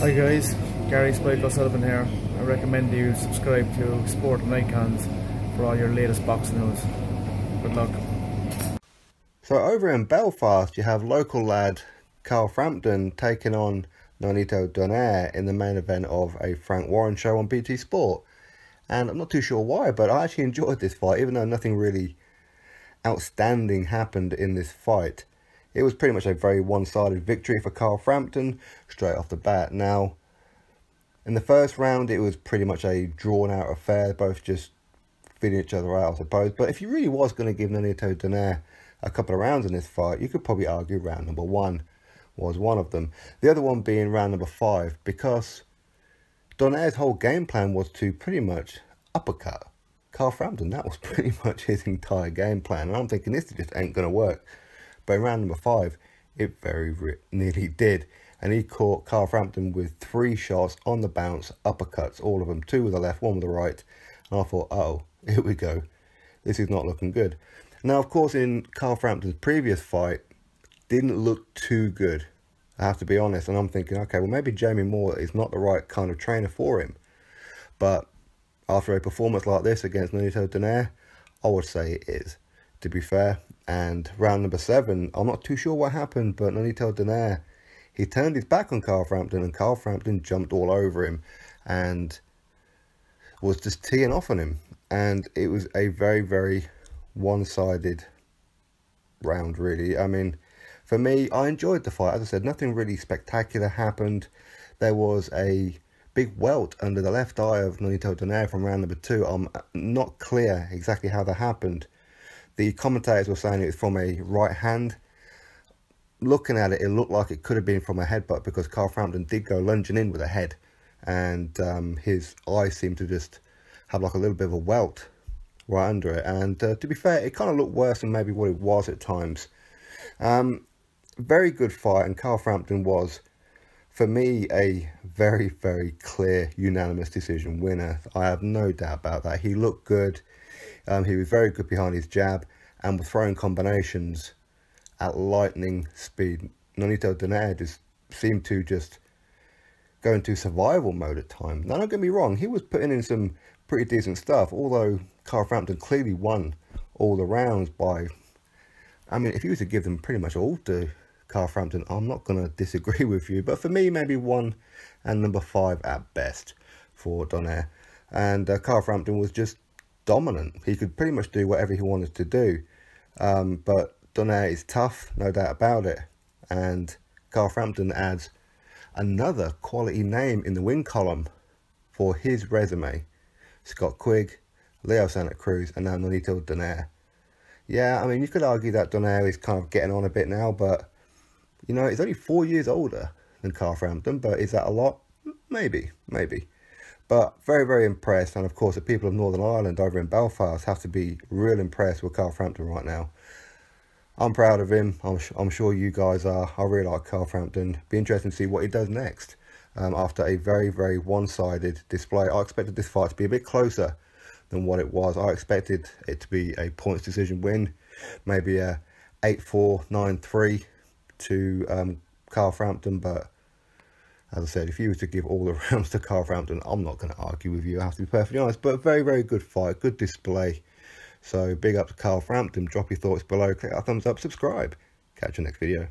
Hi guys, Gary Spike O'Sullivan here. I recommend you subscribe to Sport and Icons for all your latest boxing news. Good luck. So over in Belfast, you have local lad Carl Frampton taking on NONITO Donaire in the main event of a Frank Warren show on BT Sport. And I'm not too sure why, but I actually enjoyed this fight, even though nothing really outstanding happened in this fight. It was pretty much a very one-sided victory for Carl Frampton straight off the bat. Now, in the first round, it was pretty much a drawn-out affair, both just feeding each other out, I suppose. But if you really was going to give NONITO Donaire a couple of rounds in this fight, you could probably argue round number 1 was one of them. The other one being round number 5, because Donaire's whole game plan was to pretty much uppercut Carl Frampton. That was pretty much his entire game plan. And I'm thinking this just ain't going to work. But in round number 5, it very nearly did. And he caught Carl Frampton with 3 shots on the bounce, uppercuts, all of them. 2 with the left, 1 with the right. And I thought, oh, here we go. This is not looking good. Now, of course, in Carl Frampton's previous fight, didn't look too good. I have to be honest. And I'm thinking, okay, well, maybe Jamie Moore is not the right kind of trainer for him. But after a performance like this against NONITO Donaire, I would say it is, to be fair. And round number 7, I'm not too sure what happened, but NONITO Donaire, he turned his back on Carl Frampton, and Carl Frampton jumped all over him and was just teeing off on him. And it was a very, very one-sided round, really. I mean, for me, I enjoyed the fight. As I said, nothing really spectacular happened. There was a big welt under the left eye of NONITO Donaire from round number 2. I'm not clear exactly how that happened. The commentators were saying it was from a right hand. Looking at it, it looked like it could have been from a headbutt, because Carl Frampton did go lunging in with a head. And his eye seemed to just have like a little bit of a welt right under it. And to be fair, it kind of looked worse than maybe what it was at times. Very good fight, and Carl Frampton was, for me, a very, very clear unanimous decision winner. I have no doubt about that. He looked good. He was very good behind his jab and was throwing combinations at lightning speed. NONITO Donaire just seemed to just go into survival mode at times. Now, don't get me wrong, he was putting in some pretty decent stuff, although Carl Frampton clearly won all the rounds by, I mean, if you were to give them pretty much all to Carl Frampton, I'm not going to disagree with you. But for me, maybe 1 and number 5 at best for Donaire. And Carl Frampton was just dominant. He could pretty much do whatever he wanted to do. But Donaire is tough, no doubt about it. And Carl Frampton adds another quality name in the win column for his resume. Scott Quigg, Leo Santa Cruz, and now NONITO Donaire. Yeah, I mean, you could argue that Donaire is kind of getting on a bit now, but, you know, he's only 4 years older than Carl Frampton. But is that a lot? Maybe, maybe. But very, very impressed. And of course, the people of Northern Ireland over in Belfast have to be real impressed with Carl Frampton right now. I'm proud of him. I'm sure you guys are. I really like Carl Frampton. Be interesting to see what he does next. After a very, very one-sided display. I expected this fight to be a bit closer than what it was. I expected it to be a points decision win. Maybe a 8-4, 9-3 to Carl Frampton. But as I said, if you were to give all the rounds to Carl Frampton, I'm not going to argue with you, I have to be perfectly honest. But very, very good fight, good display. So big up to Carl Frampton. Drop your thoughts below, click that thumbs up, subscribe. Catch you next video.